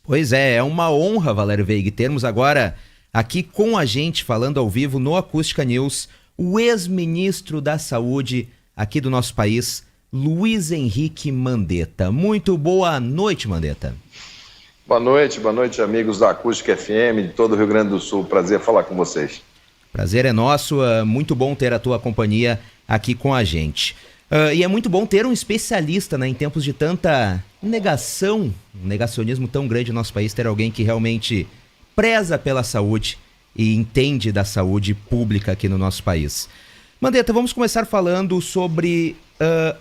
Pois é uma honra, Valério Veig, termos agora aqui com a gente, falando ao vivo no Acústica News, o ex-ministro da Saúde aqui do nosso país, Luiz Henrique Mandetta. Muito boa noite, Mandetta. Boa noite, amigos da Acústica FM de todo o Rio Grande do Sul. Prazer falar com vocês. Prazer é nosso, muito bom ter a tua companhia aqui com a gente. E é muito bom ter um especialista, né, em tempos de tanta negação, um negacionismo tão grande no nosso país, ter alguém que realmente preza pela saúde e entende da saúde pública aqui no nosso país. Mandetta, vamos começar falando sobre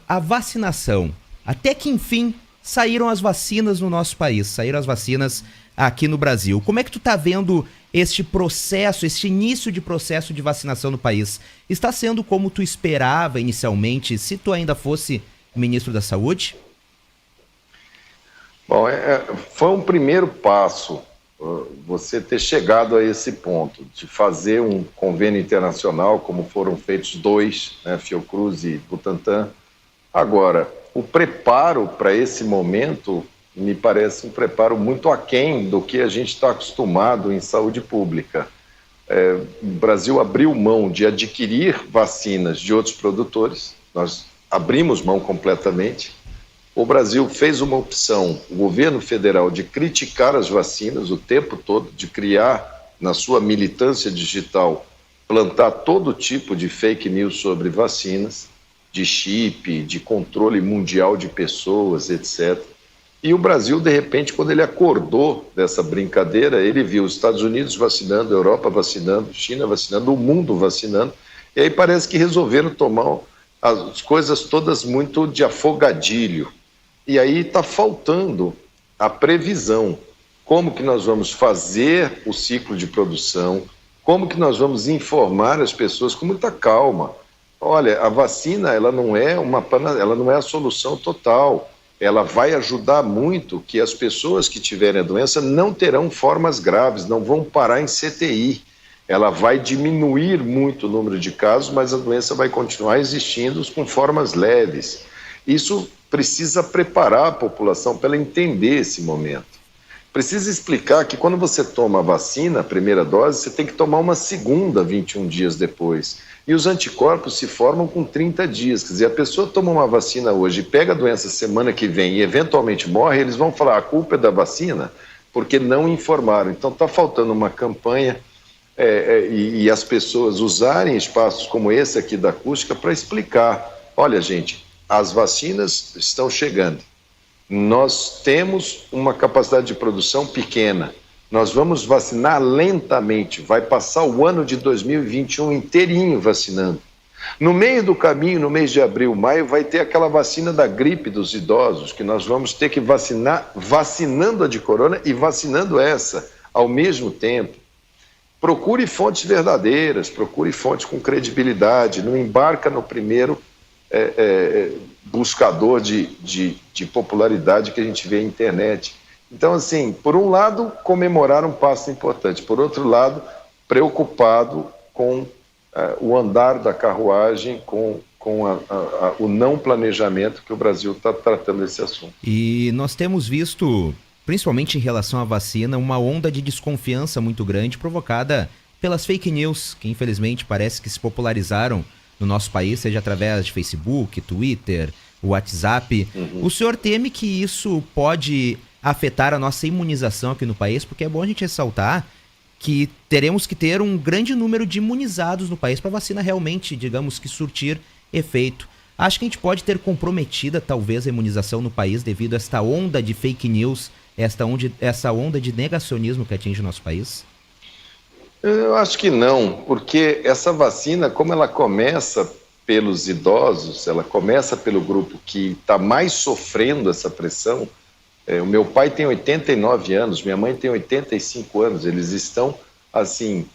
a vacinação. Até que, enfim, saíram as vacinas no nosso país, saíram as vacinas aqui no Brasil. Como é que tu tá vendo este processo, este início de processo de vacinação no país? Está sendo como tu esperava inicialmente, se tu ainda fosse ministro da Saúde? Bom, foi um primeiro passo você ter chegado a esse ponto, de fazer um convênio internacional, como foram feitos dois, né, Fiocruz e Butantan. Agora, o preparo para esse momento me parece um preparo muito aquém do que a gente está acostumado em saúde pública. O Brasil abriu mão de adquirir vacinas de outros produtores, nós abrimos mão completamente. O Brasil fez uma opção, o governo federal, de criticar as vacinas o tempo todo, de criar, na sua militância digital, plantar todo tipo de fake news sobre vacinas, de chip, de controle mundial de pessoas, etc. E o Brasil, de repente, quando ele acordou dessa brincadeira, ele viu os Estados Unidos vacinando, a Europa vacinando, China vacinando, o mundo vacinando, e aí parece que resolveram tomar as coisas todas muito de afogadilho. E aí está faltando a previsão. Como que nós vamos fazer o ciclo de produção, como que nós vamos informar as pessoas com muita calma. Olha, a vacina ela não é a solução total. Ela vai ajudar muito que as pessoas que tiverem a doença não terão formas graves, não vão parar em CTI. Ela vai diminuir muito o número de casos, mas a doença vai continuar existindo com formas leves. Isso precisa preparar a população para ela entender esse momento. Precisa explicar que quando você toma a vacina, a primeira dose, você tem que tomar uma segunda 21 dias depois. E os anticorpos se formam com 30 dias. Quer dizer, a pessoa toma uma vacina hoje e pega a doença semana que vem e eventualmente morre, eles vão falar, a culpa é da vacina, porque não informaram. Então está faltando uma campanha e as pessoas usarem espaços como esse aqui da Acústica para explicar. Olha, gente, as vacinas estão chegando. Nós temos uma capacidade de produção pequena. Nós vamos vacinar lentamente. Vai passar o ano de 2021 inteirinho vacinando. No meio do caminho, no mês de abril, maio, vai ter aquela vacina da gripe dos idosos, que nós vamos ter que vacinar, vacinando a de corona e vacinando essa ao mesmo tempo. Procure fontes verdadeiras, procure fontes com credibilidade. Não embarca no primeiro buscador de popularidade que a gente vê na internet. Então, assim, por um lado, comemorar um passo importante, por outro lado, preocupado com o andar da carruagem, com o não planejamento que o Brasil está tratando desse assunto. E nós temos visto, principalmente em relação à vacina, uma onda de desconfiança muito grande provocada pelas fake news, que infelizmente parece que se popularizaram no nosso país, seja através de Facebook, Twitter, WhatsApp. O senhor teme que isso pode afetar a nossa imunização aqui no país? Porque é bom a gente ressaltar que teremos que ter um grande número de imunizados no país para a vacina realmente, digamos que, surtir efeito. Acho que a gente pode ter comprometida, talvez, a imunização no país devido a esta onda de fake news, essa onda de negacionismo que atinge o nosso país? Eu acho que não, porque essa vacina, como ela começa pelos idosos, ela começa pelo grupo que está mais sofrendo essa pressão. O meu pai tem 89 anos, minha mãe tem 85 anos, eles estão, assim,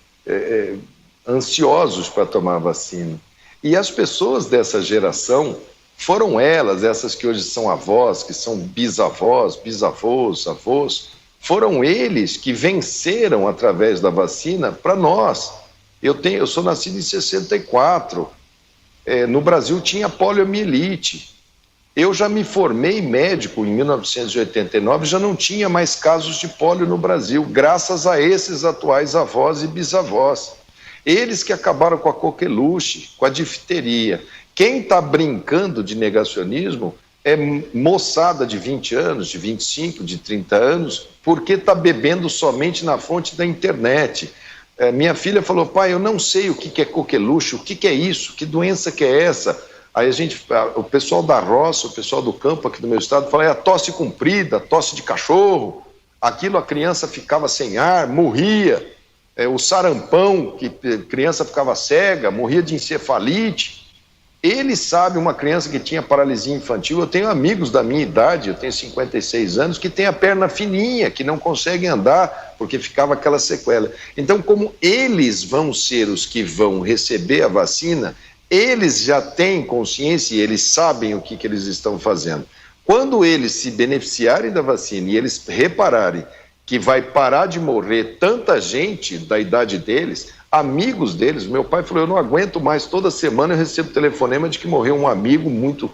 ansiosos para tomar a vacina. E as pessoas dessa geração foram elas, essas que hoje são avós, que são bisavós, bisavós, avós, foram eles que venceram através da vacina para nós. Eu sou nascido em 64, no Brasil tinha poliomielite. Eu já me formei médico em 1989, já não tinha mais casos de pólio no Brasil, graças a esses atuais avós e bisavós. Eles que acabaram com a coqueluche, com a difteria. Quem está brincando de negacionismo é moçada de 20 anos, de 25, de 30 anos, porque está bebendo somente na fonte da internet. Minha filha falou: pai, eu não sei o que é coqueluche, o que é isso, que doença que é essa? Aí o pessoal da roça, o pessoal do campo aqui do meu estado, fala: é a tosse comprida, tosse de cachorro, aquilo a criança ficava sem ar, morria, o sarampão, que a criança ficava cega, morria de encefalite. Ele sabe, uma criança que tinha paralisia infantil, eu tenho amigos da minha idade, eu tenho 56 anos, que tem a perna fininha, que não conseguem andar, porque ficava aquela sequela. Então, como eles vão ser os que vão receber a vacina, eles já têm consciência e eles sabem o que eles estão fazendo. Quando eles se beneficiarem da vacina e eles repararem que vai parar de morrer tanta gente da idade deles, amigos deles, meu pai falou: eu não aguento mais, toda semana eu recebo telefonema de que morreu um amigo muito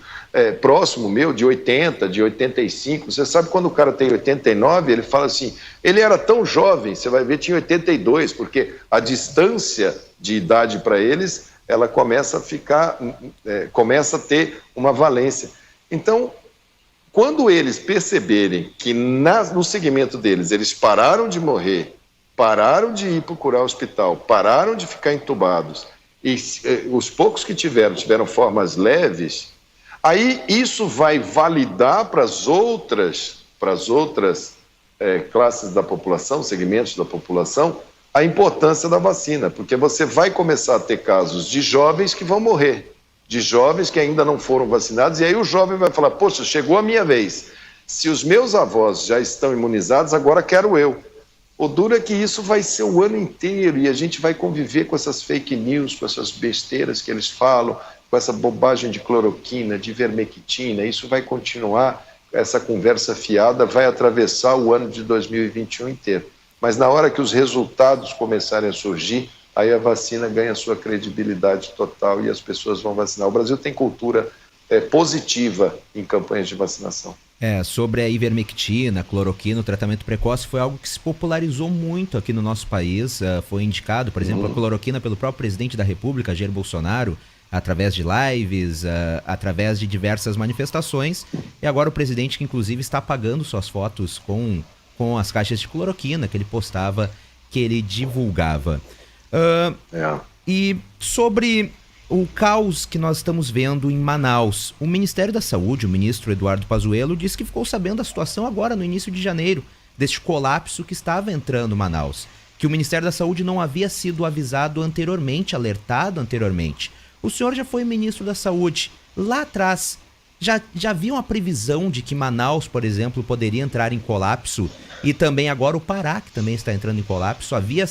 próximo meu, de 80, de 85. Você sabe, quando o cara tem 89, ele fala assim, ele era tão jovem, você vai ver, tinha 82, porque a distância de idade para eles, ela começa a ficar, começa a ter uma valência. Então, quando eles perceberem que no segmento deles, eles pararam de morrer, pararam de ir procurar hospital, pararam de ficar entubados, e os poucos que tiveram formas leves, aí isso vai validar para as outras classes da população, segmentos da população, a importância da vacina, porque você vai começar a ter casos de jovens que vão morrer, de jovens que ainda não foram vacinados, e aí o jovem vai falar: poxa, chegou a minha vez, se os meus avós já estão imunizados, agora quero eu. O duro é que isso vai ser o ano inteiro e a gente vai conviver com essas fake news, com essas besteiras que eles falam, com essa bobagem de cloroquina, de ivermectina. Isso vai continuar, essa conversa fiada vai atravessar o ano de 2021 inteiro. Mas na hora que os resultados começarem a surgir, aí a vacina ganha sua credibilidade total e as pessoas vão vacinar. O Brasil tem cultura positiva em campanhas de vacinação. Sobre a ivermectina, cloroquina, o tratamento precoce foi algo que se popularizou muito aqui no nosso país. Foi indicado, por exemplo, a cloroquina pelo próprio presidente da República, Jair Bolsonaro, através de lives, através de diversas manifestações. E agora o presidente, que inclusive está apagando suas fotos com as caixas de cloroquina que ele postava, que ele divulgava. E sobre o caos que nós estamos vendo em Manaus, o Ministério da Saúde, o ministro Eduardo Pazuello, disse que ficou sabendo da situação agora no início de janeiro, deste colapso que estava entrando em Manaus, que o Ministério da Saúde não havia sido avisado anteriormente, alertado anteriormente. O senhor já foi ministro da Saúde. Lá atrás, já havia uma previsão de que Manaus, por exemplo, poderia entrar em colapso, e também agora o Pará, que também está entrando em colapso. Havia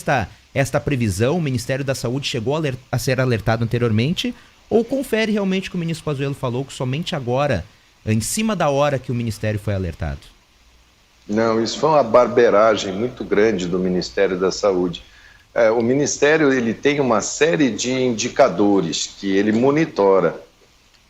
esta previsão? O Ministério da Saúde chegou a ser alertado anteriormente? Ou confere realmente que o ministro Pazuello falou que somente agora, em cima da hora, que o Ministério foi alertado? Não, isso foi uma barberagem muito grande do Ministério da Saúde. O Ministério ele tem uma série de indicadores que ele monitora.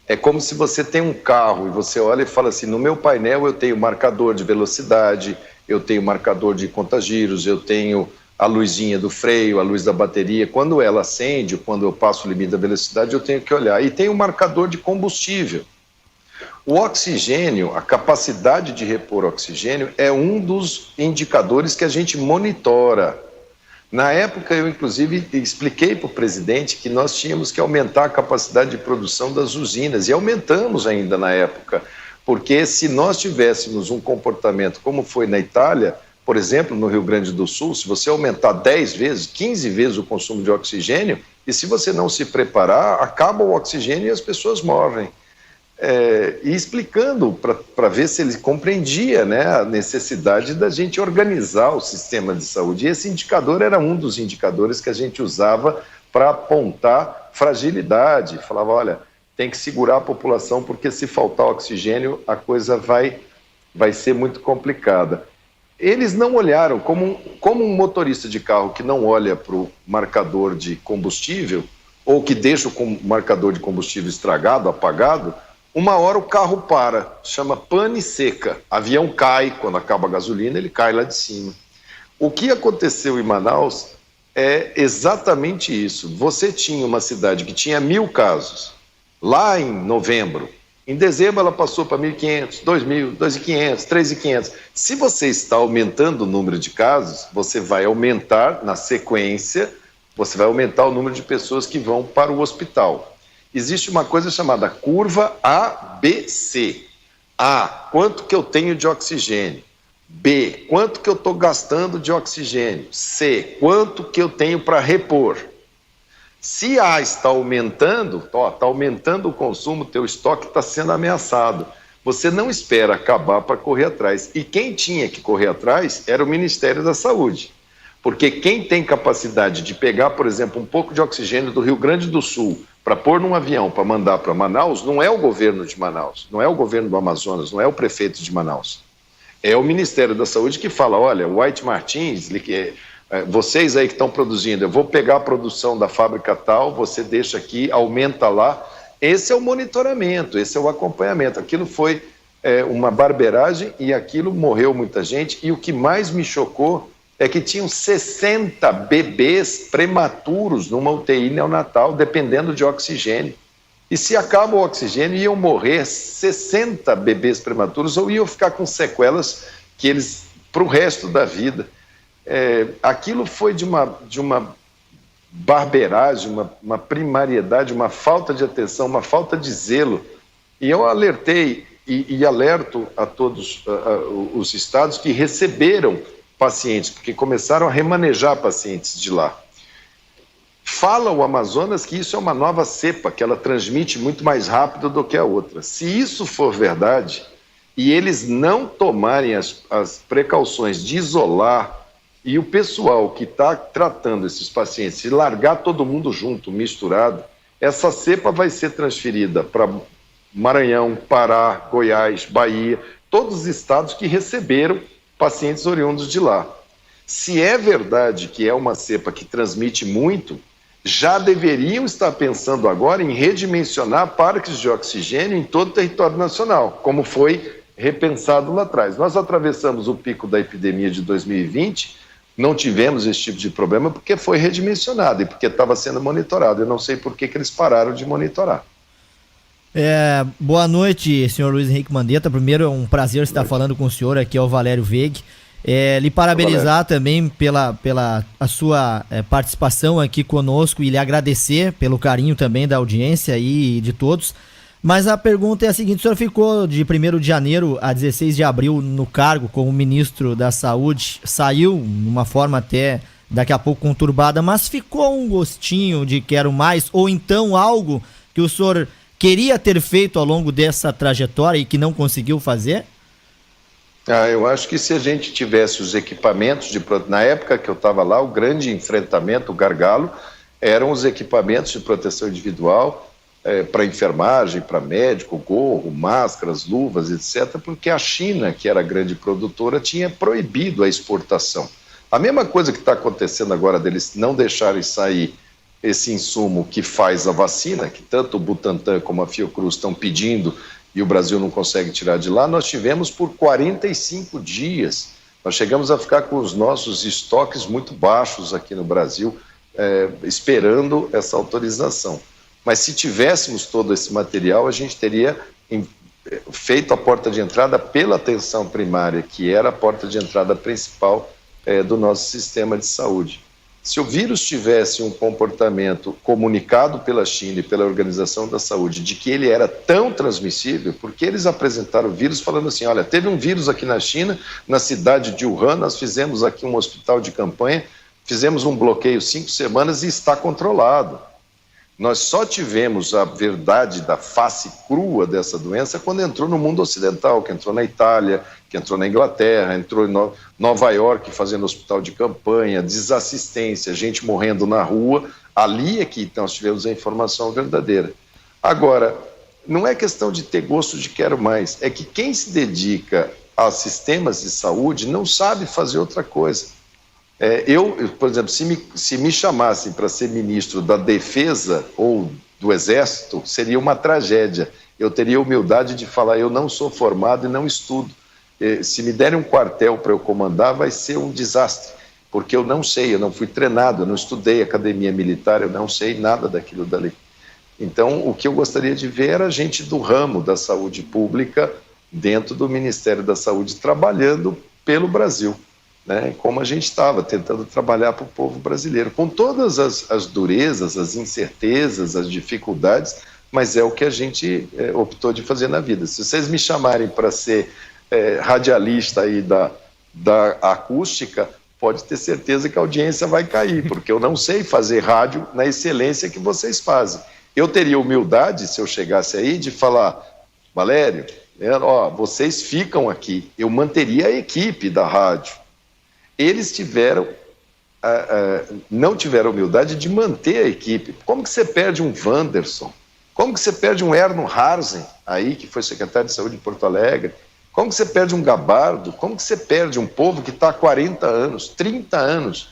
É como se você tem um carro e você olha e fala assim: no meu painel eu tenho marcador de velocidade, eu tenho marcador de contagiros, eu tenho a luzinha do freio, a luz da bateria. Quando ela acende, quando eu passo o limite da velocidade, eu tenho que olhar. E tem o marcador de combustível. O oxigênio, a capacidade de repor oxigênio, é um dos indicadores que a gente monitora. Na época, eu inclusive expliquei para o presidente que nós tínhamos que aumentar a capacidade de produção das usinas, e aumentamos ainda na época, porque se nós tivéssemos um comportamento como foi na Itália, por exemplo, no Rio Grande do Sul, se você aumentar 10 vezes, 15 vezes o consumo de oxigênio, e se você não se preparar, acaba o oxigênio e as pessoas morrem. E explicando para ver se ele compreendia, né, a necessidade da gente organizar o sistema de saúde. E esse indicador era um dos indicadores que a gente usava para apontar fragilidade. Falava: olha, tem que segurar a população, porque se faltar oxigênio, a coisa vai ser muito complicada. Eles não olharam, como um motorista de carro que não olha para o marcador de combustível, ou que deixa o marcador de combustível estragado, apagado, uma hora o carro para, chama pane seca. Avião cai, quando acaba a gasolina, ele cai lá de cima. O que aconteceu em Manaus é exatamente isso. Você tinha uma cidade que tinha 1.000 casos, lá em novembro. Em dezembro ela passou para 1.500, 2.000, 2.500, 3.500. Se você está aumentando o número de casos, você vai aumentar, na sequência, você vai aumentar o número de pessoas que vão para o hospital. Existe uma coisa chamada curva ABC. A, quanto que eu tenho de oxigênio? B, quanto que eu estou gastando de oxigênio? C, quanto que eu tenho para repor? Se A está aumentando, está aumentando o consumo, teu estoque está sendo ameaçado. Você não espera acabar para correr atrás. E quem tinha que correr atrás era o Ministério da Saúde. Porque quem tem capacidade de pegar, por exemplo, um pouco de oxigênio do Rio Grande do Sul para pôr num avião para mandar para Manaus, não é o governo de Manaus, não é o governo do Amazonas, não é o prefeito de Manaus. É o Ministério da Saúde que fala, olha, White Martins, vocês aí que estão produzindo, eu vou pegar a produção da fábrica tal, você deixa aqui, aumenta lá. Esse é o monitoramento, esse é o acompanhamento. Aquilo foi uma barbeiragem e aquilo morreu muita gente. E o que mais me chocou é que tinham 60 bebês prematuros numa UTI neonatal, dependendo de oxigênio. E se acaba o oxigênio, iam morrer 60 bebês prematuros ou iam ficar com sequelas que eles para o resto da vida. Aquilo foi de uma barbeiragem, uma primariedade, uma falta de atenção, uma falta de zelo. E eu alertei e alerto a todos os estados que receberam pacientes, porque começaram a remanejar pacientes de lá. Fala o Amazonas que isso é uma nova cepa, que ela transmite muito mais rápido do que a outra. Se isso for verdade, e eles não tomarem as precauções de isolar, e o pessoal que está tratando esses pacientes, se largar todo mundo junto, misturado, essa cepa vai ser transferida para Maranhão, Pará, Goiás, Bahia, todos os estados que receberam pacientes oriundos de lá. Se é verdade que é uma cepa que transmite muito, já deveriam estar pensando agora em redimensionar parques de oxigênio em todo o território nacional, como foi repensado lá atrás. Nós atravessamos o pico da epidemia de 2020, não tivemos esse tipo de problema porque foi redimensionado e porque estava sendo monitorado. Eu não sei por que eles pararam de monitorar. Boa noite, senhor Luiz Henrique Mandetta. Primeiro, é um prazer estar falando com o senhor, aqui é o Valério Veig. Lhe parabenizar também pela a sua participação aqui conosco e lhe agradecer pelo carinho também da audiência e de todos. Mas a pergunta é a seguinte: o senhor ficou de 1º de janeiro a 16 de abril no cargo como ministro da Saúde, saiu de uma forma até daqui a pouco conturbada, mas ficou um gostinho de quero mais, ou então algo que o senhor queria ter feito ao longo dessa trajetória e que não conseguiu fazer? Eu acho que se a gente tivesse os equipamentos na época que eu estava lá, o grande enfrentamento, o gargalo, eram os equipamentos de proteção individual para enfermagem, para médico, gorro, máscaras, luvas, etc., porque a China, que era a grande produtora, tinha proibido a exportação. A mesma coisa que está acontecendo agora deles não deixarem sair esse insumo que faz a vacina, que tanto o Butantan como a Fiocruz estão pedindo e o Brasil não consegue tirar de lá, nós tivemos por 45 dias. Nós chegamos a ficar com os nossos estoques muito baixos aqui no Brasil, esperando essa autorização. Mas se tivéssemos todo esse material, a gente teria feito a porta de entrada pela atenção primária, que era a porta de entrada principal do nosso sistema de saúde. Se o vírus tivesse um comportamento comunicado pela China e pela Organização da Saúde de que ele era tão transmissível, porque eles apresentaram o vírus falando assim, olha, teve um vírus aqui na China, na cidade de Wuhan, nós fizemos aqui um hospital de campanha, fizemos um bloqueio 5 semanas e está controlado. Nós só tivemos a verdade da face crua dessa doença quando entrou no mundo ocidental, que entrou na Itália, que entrou na Inglaterra, entrou em Nova York fazendo hospital de campanha, desassistência, gente morrendo na rua. Ali é que nós tivemos a informação verdadeira. Agora, não é questão de ter gosto de quero mais, é que quem se dedica a sistemas de saúde não sabe fazer outra coisa. Por exemplo, se me chamassem para ser ministro da Defesa ou do Exército, seria uma tragédia. Eu teria a humildade de falar, eu não sou formado e não estudo. Se me derem um quartel para eu comandar, vai ser um desastre, porque eu não sei, eu não fui treinado, eu não estudei academia militar, eu não sei nada daquilo dali. Então, o que eu gostaria de ver era gente do ramo da saúde pública dentro do Ministério da Saúde trabalhando pelo Brasil, né? Como a gente estava, tentando trabalhar para o povo brasileiro, com todas as durezas, as incertezas, as dificuldades, mas é o que a gente optou de fazer na vida. Se vocês me chamarem para ser radialista aí da acústica, pode ter certeza que a audiência vai cair, porque eu não sei fazer rádio na excelência que vocês fazem. Eu teria humildade, se eu chegasse aí, de falar, Valério, vocês ficam aqui, eu manteria a equipe da rádio. Eles não tiveram humildade de manter a equipe. Como que você perde um Wanderson? Como que você perde um Erno Harzen, aí, que foi secretário de saúde de Porto Alegre? Como que você perde um Gabardo? Como que você perde um povo que está há 40 anos, 30 anos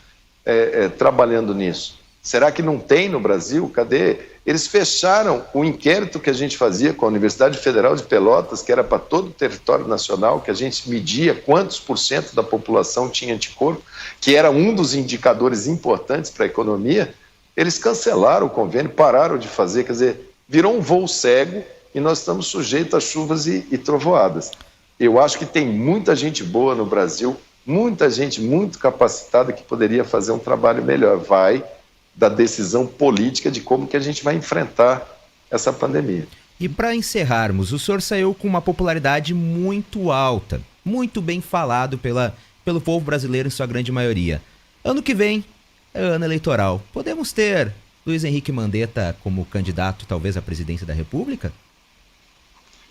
trabalhando nisso? Será que não tem no Brasil? Cadê? Eles fecharam o inquérito que a gente fazia com a Universidade Federal de Pelotas, que era para todo o território nacional, que a gente media quantos % da população tinha anticorpo, que era um dos indicadores importantes para a economia. Eles cancelaram o convênio, pararam de fazer, quer dizer, virou um voo cego e nós estamos sujeitos a chuvas e trovoadas. Eu acho que tem muita gente boa no Brasil, muita gente muito capacitada que poderia fazer um trabalho melhor. Vai da decisão política de como que a gente vai enfrentar essa pandemia. E para encerrarmos, o senhor saiu com uma popularidade muito alta, muito bem falado pelo povo brasileiro em sua grande maioria. Ano que vem é ano eleitoral. Podemos ter Luiz Henrique Mandetta como candidato, talvez, à presidência da República?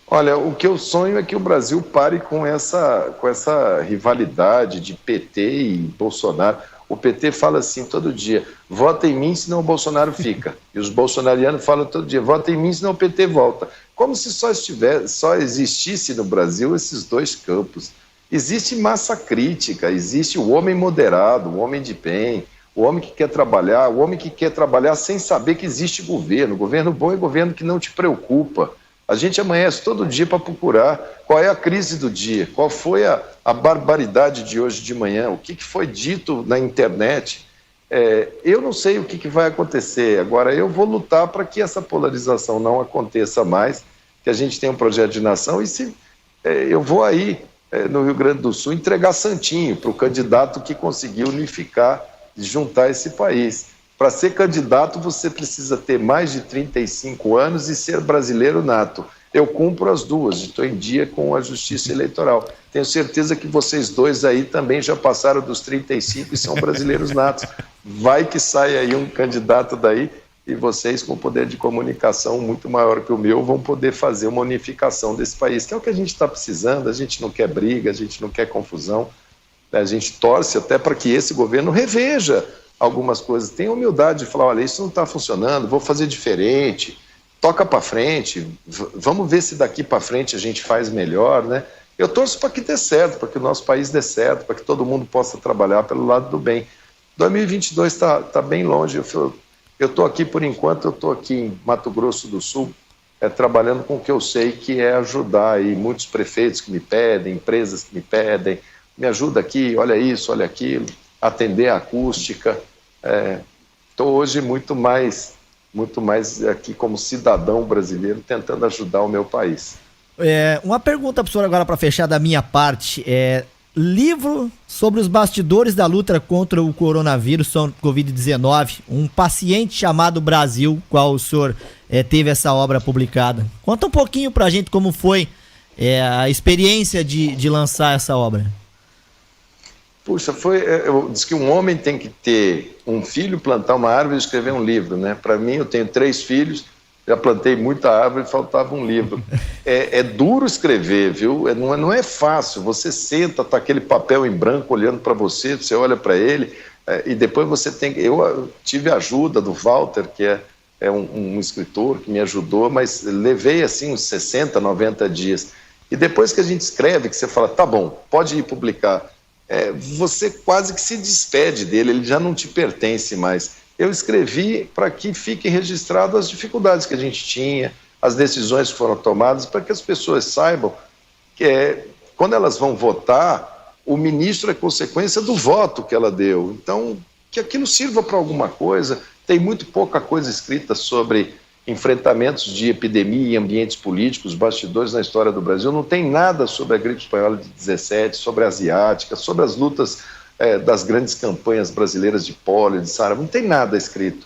Olha, o que eu sonho é que o Brasil pare com essa rivalidade de PT e Bolsonaro. O PT fala assim todo dia, vota em mim, senão o Bolsonaro fica. E os bolsonarianos falam todo dia, vota em mim, senão o PT volta. Como se só existisse no Brasil esses dois campos. Existe massa crítica, existe o homem moderado, o homem de bem, o homem que quer trabalhar, o homem que quer trabalhar sem saber que existe governo. Governo bom é governo que não te preocupa. A gente amanhece todo dia para procurar qual é a crise do dia, qual foi a barbaridade de hoje de manhã, o que foi dito na internet. Eu não sei o que vai acontecer. Agora, eu vou lutar para que essa polarização não aconteça mais, que a gente tenha um projeto de nação. E eu vou aí, no Rio Grande do Sul, entregar santinho para o candidato que conseguiu unificar e juntar esse país. Para ser candidato, você precisa ter mais de 35 anos e ser brasileiro nato. Eu cumpro as duas, estou em dia com a Justiça Eleitoral. Tenho certeza que vocês dois aí também já passaram dos 35 e são brasileiros natos. Vai que sai aí um candidato daí e vocês, com poder de comunicação muito maior que o meu, vão poder fazer uma unificação desse país, que é o que a gente está precisando. A gente não quer briga, a gente não quer confusão. A gente torce até para que esse governo reveja algumas coisas, tenha humildade de falar, olha, isso não está funcionando, vou fazer diferente, toca para frente, vamos ver se daqui para frente a gente faz melhor, né? Eu torço para que dê certo, para que o nosso país dê certo, para que todo mundo possa trabalhar pelo lado do bem. 2022 está bem longe, eu estou aqui por enquanto, eu estou aqui em Mato Grosso do Sul, trabalhando com o que eu sei que é ajudar aí muitos prefeitos que me pedem, empresas que me pedem, me ajuda aqui, olha isso, olha aquilo, atender a acústica. Estou hoje muito mais aqui como cidadão brasileiro tentando ajudar o meu país. Uma pergunta para o senhor agora para fechar da minha parte. Livro sobre os bastidores da luta contra o coronavírus, Covid-19, um paciente chamado Brasil, qual o senhor teve essa obra publicada. Conta um pouquinho para a gente como foi a experiência de lançar essa obra. Puxa, diz que um homem tem que ter um filho, plantar uma árvore e escrever um livro, né? Para mim, eu tenho 3 filhos, já plantei muita árvore e faltava um livro. É duro escrever, viu? Não é fácil. Você senta, tá aquele papel em branco olhando para você, você olha para ele, e depois você tem... Eu tive a ajuda do Walter, que é um escritor que me ajudou, mas levei assim uns 60, 90 dias. E depois que a gente escreve, que você fala, tá bom, pode ir publicar, você quase que se despede dele, ele já não te pertence mais. Eu escrevi para que fiquem registradas as dificuldades que a gente tinha, as decisões que foram tomadas, para que as pessoas saibam que quando elas vão votar, o ministro é consequência do voto que ela deu. Então, que aquilo sirva para alguma coisa. Tem muito pouca coisa escrita sobre enfrentamentos de epidemia em ambientes políticos, bastidores na história do Brasil. Não tem nada sobre a gripe espanhola de 17, sobre a asiática, sobre as lutas das grandes campanhas brasileiras de pólio, de sarampo. Não tem nada escrito.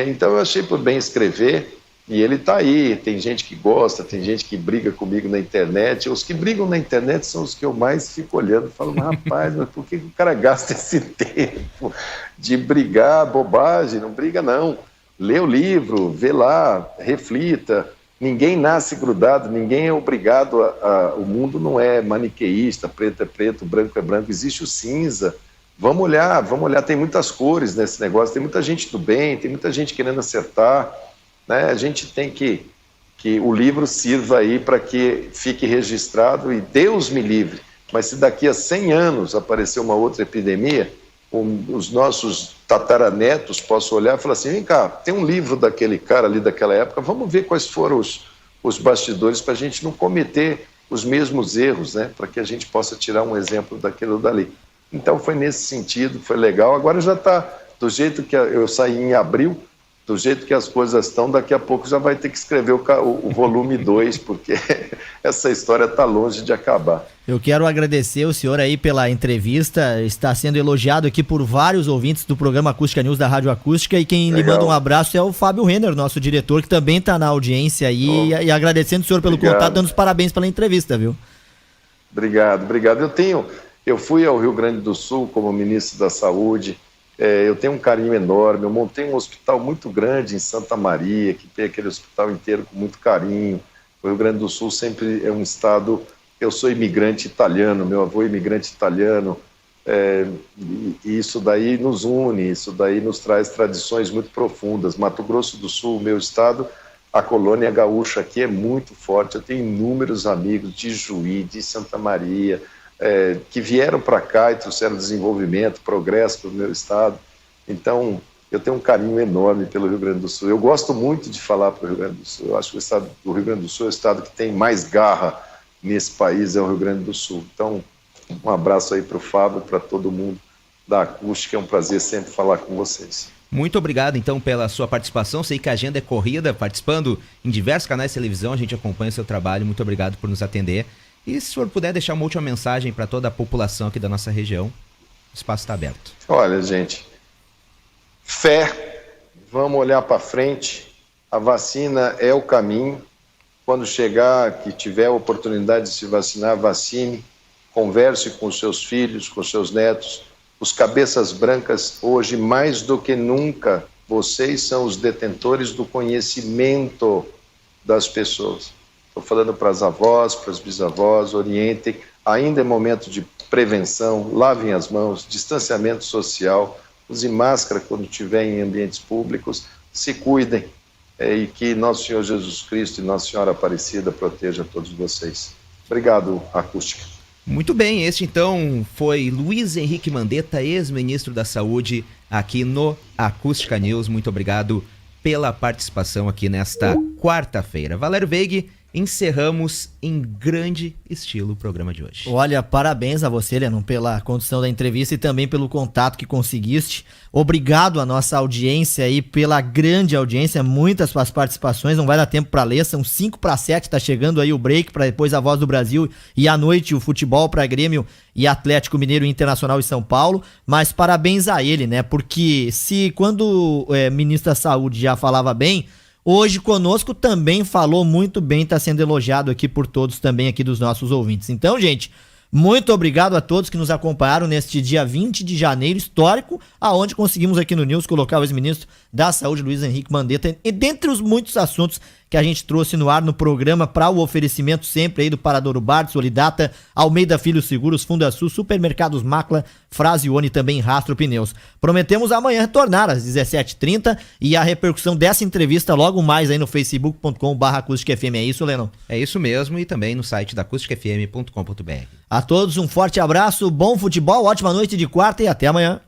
Então eu achei por bem escrever, e ele está aí. Tem gente que gosta, tem gente que briga comigo na internet. Os que brigam na internet são os que eu mais fico olhando e falo, rapaz, mas por que o cara gasta esse tempo de brigar? Bobagem, não briga não. Lê o livro, vê lá, reflita. Ninguém nasce grudado, ninguém é obrigado o mundo não é maniqueísta, preto é preto, branco é branco, existe o cinza. Vamos olhar, tem muitas cores nesse negócio, tem muita gente do bem, tem muita gente querendo acertar, né? A gente tem que o livro sirva aí para que fique registrado, e Deus me livre, mas se daqui a 100 anos aparecer uma outra epidemia, os nossos tataranetos possam olhar e falar assim, vem cá, tem um livro daquele cara ali daquela época, vamos ver quais foram os bastidores para a gente não cometer os mesmos erros, né? Para que a gente possa tirar um exemplo daquilo dali. Então foi nesse sentido, foi legal. Agora já está do jeito que eu saí em abril, do jeito que as coisas estão, daqui a pouco já vai ter que escrever o volume 2, porque essa história está longe de acabar. Eu quero agradecer o senhor aí pela entrevista, está sendo elogiado aqui por vários ouvintes do programa Acústica News da Rádio Acústica, e quem lhe manda um abraço é o Fábio Renner, nosso diretor, que também está na audiência aí, e agradecendo o senhor pelo contato, dando os parabéns pela entrevista, viu? Obrigado. Eu fui ao Rio Grande do Sul como ministro da Saúde. Eu tenho um carinho enorme, eu montei um hospital muito grande em Santa Maria, que tem aquele hospital inteiro com muito carinho. O Rio Grande do Sul sempre é um estado... Eu sou imigrante italiano, meu avô é imigrante italiano, e isso daí nos une, isso daí nos traz tradições muito profundas. Mato Grosso do Sul, meu estado, a colônia gaúcha aqui é muito forte. Eu tenho inúmeros amigos de Juí, de Santa Maria, que vieram para cá e trouxeram desenvolvimento, progresso para o meu estado. Então, eu tenho um carinho enorme pelo Rio Grande do Sul. Eu gosto muito de falar para o Rio Grande do Sul. Eu acho que o estado do Rio Grande do Sul é o estado que tem mais garra nesse país, é o Rio Grande do Sul. Então, um abraço aí para o Fábio, para todo mundo da Acústica. É um prazer sempre falar com vocês. Muito obrigado, então, pela sua participação. Sei que a agenda é corrida, participando em diversos canais de televisão, a gente acompanha o seu trabalho. Muito obrigado por nos atender. E se o senhor puder deixar uma última mensagem para toda a população aqui da nossa região, o espaço está aberto. Olha, gente, fé, vamos olhar para frente. A vacina é o caminho. Quando chegar, que tiver a oportunidade de se vacinar, vacine, converse com os seus filhos, com os seus netos. Os cabeças brancas, hoje, mais do que nunca, vocês são os detentores do conhecimento das pessoas. Estou falando para as avós, para os bisavós, orientem. Ainda é momento de prevenção, lavem as mãos, distanciamento social, use máscara quando estiver em ambientes públicos, se cuidem. E que Nosso Senhor Jesus Cristo e Nossa Senhora Aparecida proteja todos vocês. Obrigado, Acústica. Muito bem, este então foi Luiz Henrique Mandetta, ex-ministro da Saúde, aqui no Acústica News. Muito obrigado pela participação aqui nesta quarta-feira. Valério Veig, encerramos em grande estilo o programa de hoje. Olha, parabéns a você, Lennon, pela condução da entrevista e também pelo contato que conseguiste. Obrigado à nossa audiência aí, pela grande audiência, muitas participações, não vai dar tempo para ler, são 6:55, tá chegando aí o break para depois a Voz do Brasil e à noite o futebol para Grêmio e Atlético Mineiro, Internacional e São Paulo, mas parabéns a ele, né, porque se quando o ministro da Saúde já falava bem, hoje conosco também falou muito bem, está sendo elogiado aqui por todos também aqui dos nossos ouvintes. Então, gente, muito obrigado a todos que nos acompanharam neste dia 20 de janeiro, histórico, aonde conseguimos aqui no News colocar o ex-ministro da Saúde, Luiz Henrique Mandetta, e dentre os muitos assuntos que a gente trouxe no ar no programa para o oferecimento sempre aí do Paradouro Bar, Solidata, Almeida Filho Seguros, Fundasul, Supermercados Macla, Frasione e também Rastro Pneus. Prometemos amanhã retornar às 17h30 e a repercussão dessa entrevista logo mais aí no facebook.com/acústicafm. É isso, Lennon? É isso mesmo, e também no site da acústicafm.com.br. A todos um forte abraço, bom futebol, ótima noite de quarta e até amanhã.